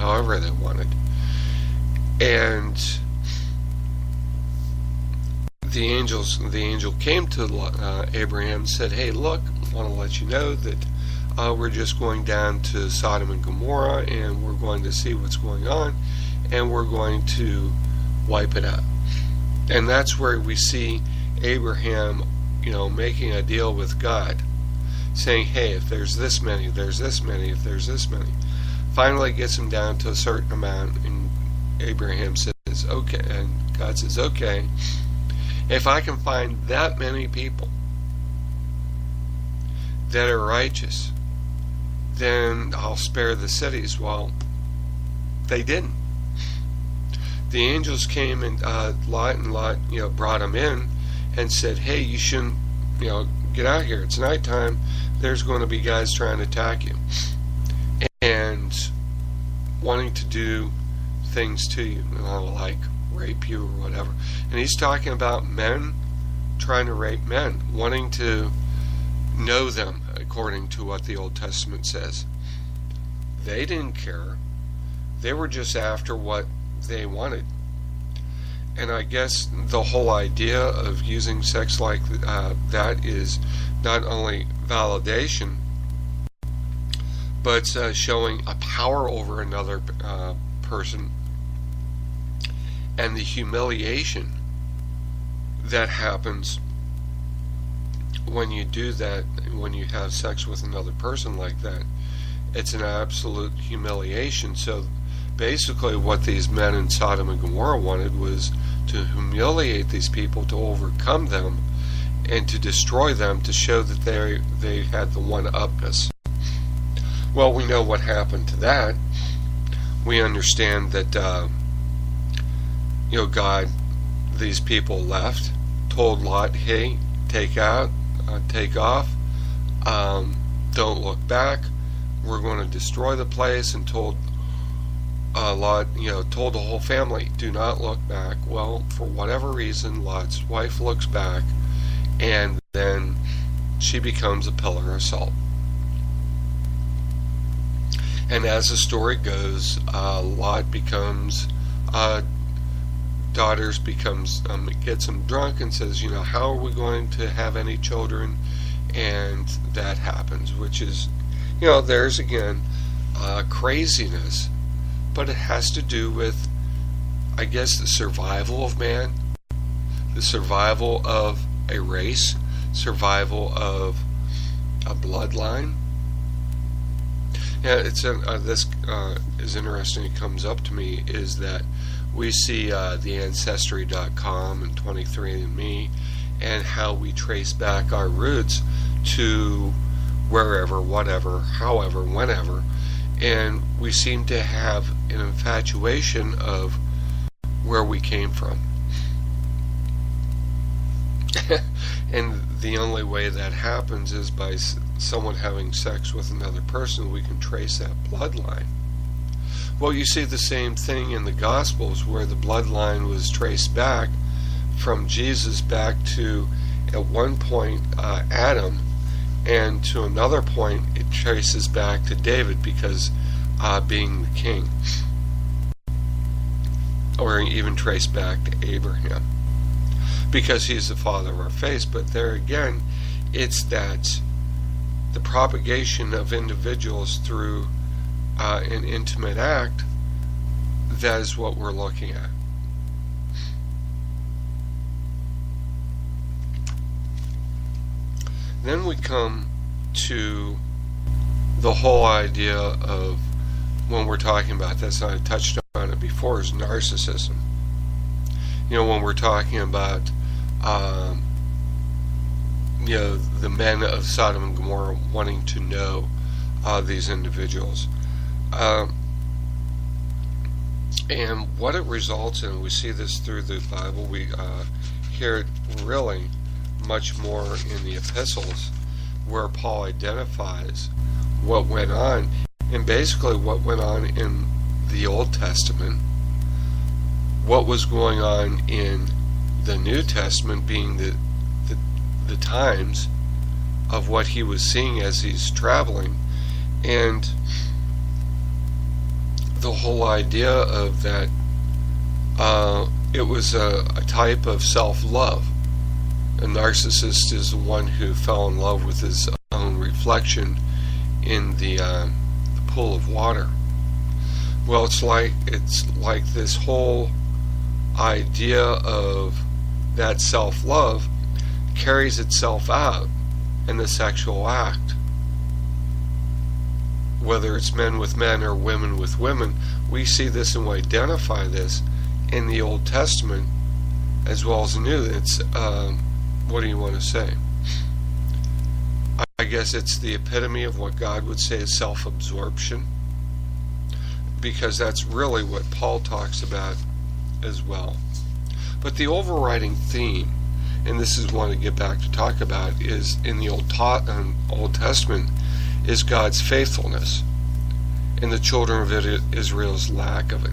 however they wanted. And the angel came to Abraham and said, hey, look, I want to let you know that we're just going down to Sodom and Gomorrah, and we're going to see what's going on, and we're going to wipe it out. And that's where we see Abraham, making a deal with God, saying, hey, if there's this many, there's this many, if there's this many. Finally gets him down to a certain amount, and Abraham says, okay, and God says, okay, if I can find that many people that are righteous, then I'll spare the cities. Well, they didn't. The angels came, and Lot brought them in and said, hey, you shouldn't, get out here. It's nighttime. There's going to be guys trying to attack you and wanting to do things to you, like rape you or whatever. And he's talking about men trying to rape men, wanting to know them according to what the Old Testament says. They didn't care. They were just after what they wanted. And I guess the whole idea of using sex like that is not only validation, but showing a power over another person, and the humiliation that happens when you do that, when you have sex with another person like that. It's an absolute humiliation. So basically what these men in Sodom and Gomorrah wanted was to humiliate these people, to overcome them, and to destroy them, to show that they had the one-upness. Well, we know what happened to that. We understand that God, these people left, told Lot, hey, take off, don't look back, we're going to destroy the place, and told Lot, told the whole family, do not look back. Well, for whatever reason, Lot's wife looks back, and then she becomes a pillar of salt. And as the story goes, Lot becomes, gets him drunk and says, how are we going to have any children? And that happens, which is, there's again, craziness. But it has to do with, I guess, the survival of man, the survival of a race, survival of a bloodline. Yeah, this is interesting. It comes up to me is that we see the Ancestry.com and 23andMe, and how we trace back our roots to wherever, whatever, however, whenever. And we seem to have an infatuation of where we came from. And the only way that happens is by someone having sex with another person. We can trace that bloodline. Well, you see the same thing in the Gospels, where the bloodline was traced back from Jesus back to, at one point, Adam, and to another point it traces back to David, because being the king, or even traced back to Abraham, because he's the father of our faith. But there again, it's that the propagation of individuals through an intimate act, that is what we're looking at. Then we come to the whole idea of, when we're talking about this, and I touched on it before, is narcissism. When we're talking about the men of Sodom and Gomorrah wanting to know these individuals, and what it results in. We see this through the Bible. We hear it really much more in the epistles, where Paul identifies what went on, and basically what went on in the Old Testament, what was going on in the New Testament, being the times of what he was seeing as he's traveling, and the whole idea of that it was a type of self-love. A narcissist is the one who fell in love with his own reflection in the pool of water. Well, it's like this whole idea of that self-love carries itself out in the sexual act. Whether it's men with men or women with women, we see this and we identify this in the Old Testament as well as the New. It's what do you want to say? I guess it's the epitome of what God would say is self-absorption, because that's really what Paul talks about as well. But the overriding theme, and this is one to get back to talk about, is in the Old Testament, is God's faithfulness and the children of Israel's lack of it.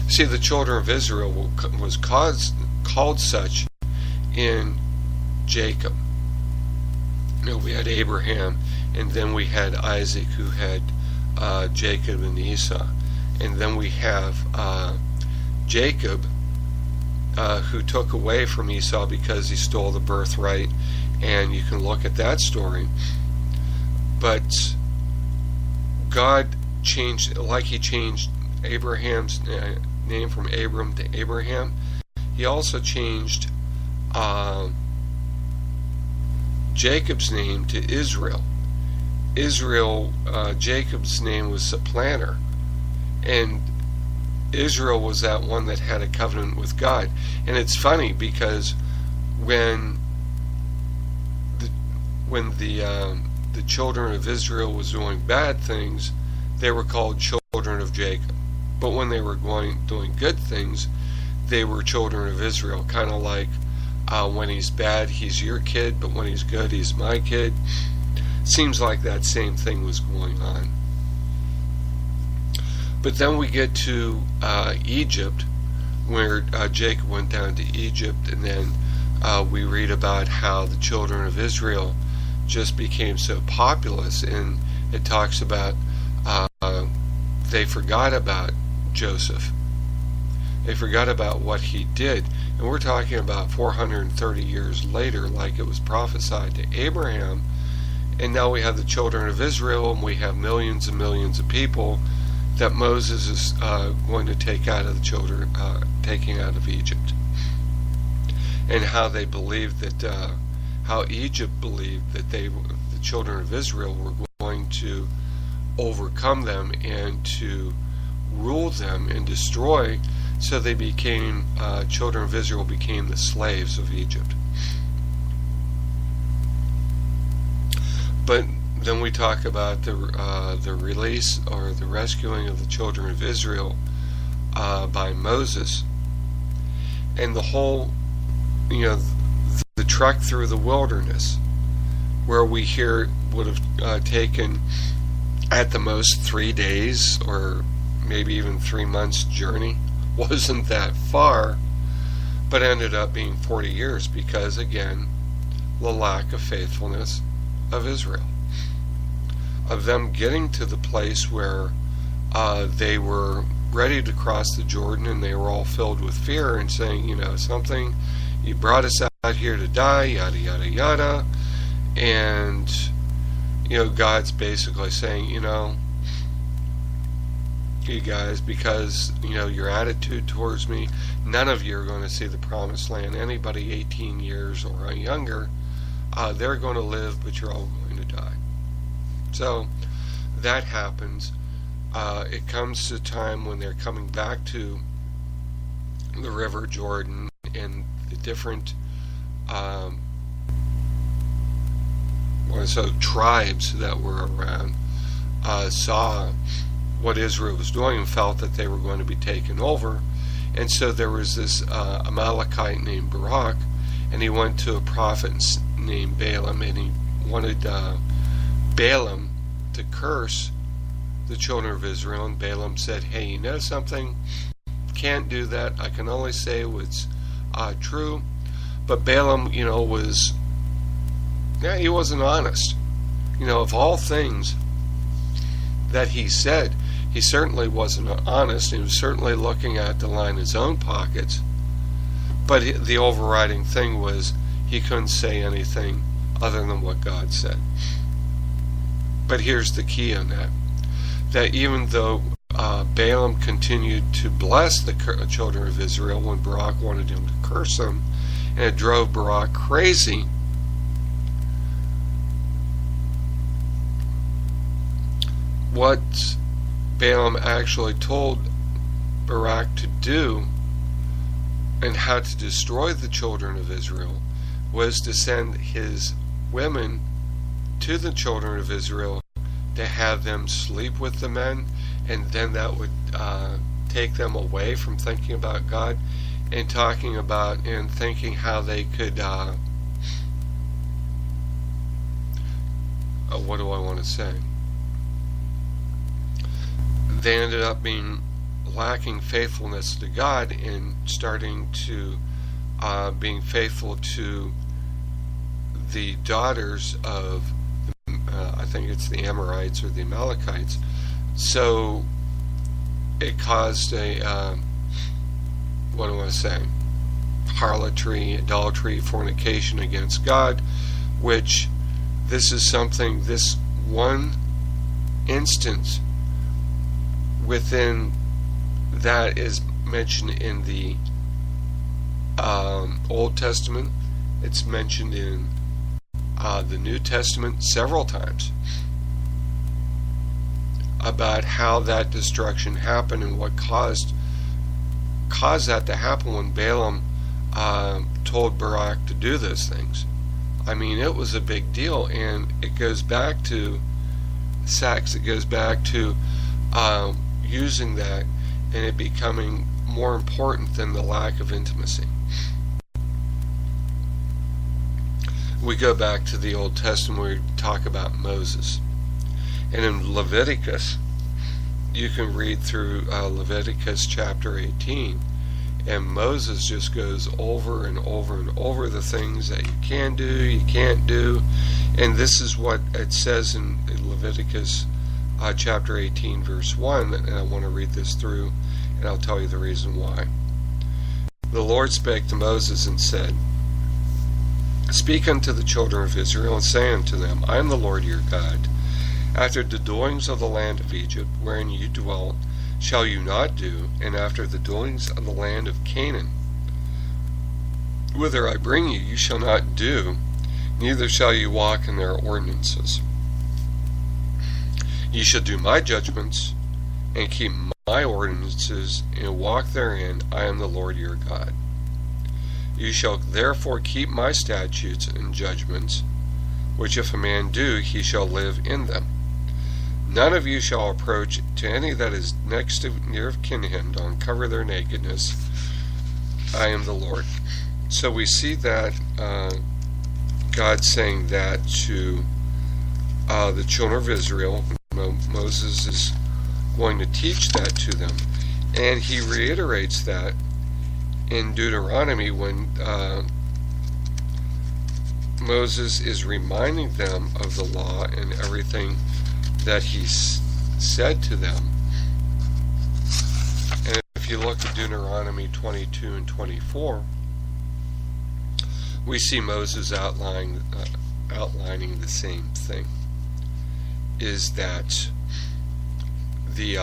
See, the children of Israel was called such in Jacob. You know, we had Abraham, and then we had Isaac, who had Jacob and Esau, and then we have Jacob, who took away from Esau because he stole the birthright, and you can look at that story. But God changed, like he changed Abraham's name from Abram to Abraham, he also changed Jacob's name to Israel. Jacob's name was supplanter, and Israel was that one that had a covenant with God. And it's funny because when the children of Israel was doing bad things, they were called children of Jacob. But when they were doing good things, they were children of Israel. Kind of like when he's bad, he's your kid, but when he's good, he's my kid. Seems like that same thing was going on. But then we get to Egypt, where Jacob went down to Egypt, and then we read about how the children of Israel just became so populous, and it talks about they forgot about Joseph. They forgot about what he did. And we're talking about 430 years later, like it was prophesied to Abraham. And now we have the children of Israel, and we have millions and millions of people that Moses is going to take out of the children, taking out of Egypt. And how they believed that, how Egypt believed that the children of Israel were going to overcome them and to rule them and destroy. So they became, children of Israel became the slaves of Egypt. But then we talk about the release or the rescuing of the children of Israel by Moses, and the whole, the trek through the wilderness, where we hear would have taken at the most 3 days or maybe even 3 months journey. Wasn't that far, but ended up being 40 years because, again, the lack of faithfulness of Israel, of them getting to the place where they were ready to cross the Jordan, and they were all filled with fear and saying, something, you brought us out here to die, yada yada yada. And God's basically saying, you guys, because your attitude towards me, none of you are going to see the promised land. Anybody 18 years or younger, they're going to live, but you're all going to die. So that happens. It comes to a time when they're coming back to the River Jordan, and the different tribes that were around saw what Israel was doing and felt that they were going to be taken over. And so there was this Amalekite named Barak, and he went to a prophet named Balaam, and he wanted Balaam to curse the children of Israel. And Balaam said, hey, you know something? Can't do that. I can only say what's true. But Balaam, he wasn't honest. Of all things that he said, He certainly wasn't honest. He was certainly looking at to line his own pockets. But the overriding thing was he couldn't say anything other than what God said. But here's the key on that. That even though Balaam continued to bless the children of Israel when Barak wanted him to curse them, and it drove Barak crazy, what Balaam actually told Barak to do and how to destroy the children of Israel was to send his women to the children of Israel to have them sleep with the men, and then that would take them away from thinking about God and talking about and thinking how they could what do I want to say? They ended up being lacking faithfulness to God and starting to being faithful to the daughters of I think it's the Amorites or the Amalekites. So it caused a what do I say? Harlotry, idolatry, fornication against God, which this is something, this one instance within that is mentioned in the Old Testament. It's mentioned in the New Testament several times about how that destruction happened and what caused that to happen when Balaam told Barak to do those things. I mean, it was a big deal, and it goes back to sex. It goes back to using that and it becoming more important than the lack of intimacy. We go back to the Old Testament where we talk about Moses. And in Leviticus, you can read through Leviticus chapter 18, and Moses just goes over and over and over the things that you can do, you can't do. And this is what it says in Leviticus chapter 18, verse 1, and I want to read this through, and I'll tell you the reason why. The Lord spake to Moses and said, Speak unto the children of Israel, and say unto them, I am the Lord your God. After the doings of the land of Egypt, wherein you dwelt, shall you not do, and after the doings of the land of Canaan, whither I bring you, you shall not do, neither shall you walk in their ordinances. Ye shall do my judgments, and keep my ordinances, and walk therein. I am the Lord your God. You shall therefore keep my statutes and judgments, which if a man do, he shall live in them. None of you shall approach to any that is next to near of kin to him to uncover their nakedness. I am the Lord. So we see that God saying that to the children of Israel. Moses is going to teach that to them, and he reiterates that in Deuteronomy when Moses is reminding them of the law and everything that he said to them. And if you look at Deuteronomy 22 and 24, we see Moses outlining the same thing, is that the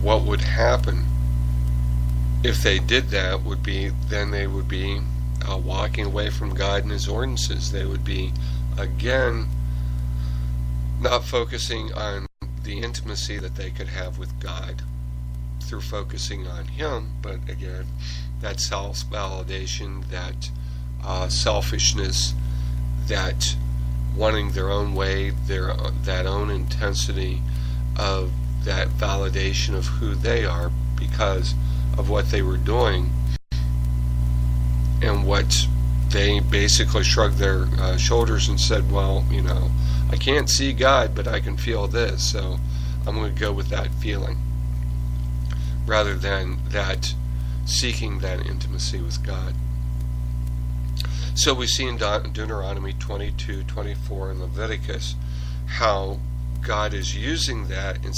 what would happen if they did that would be, then they would be walking away from God and his ordinances. They would be, again, not focusing on the intimacy that they could have with God through focusing on him, but again, that self-validation, that selfishness, that wanting their own way, that own intensity of that validation of who they are because of what they were doing, and what they basically shrugged their shoulders and said, well, you know, I can't see God, but I can feel this, so I'm going to go with that feeling, rather than that seeking that intimacy with God. So we see in Deuteronomy 22, 24, and Leviticus how God is using that in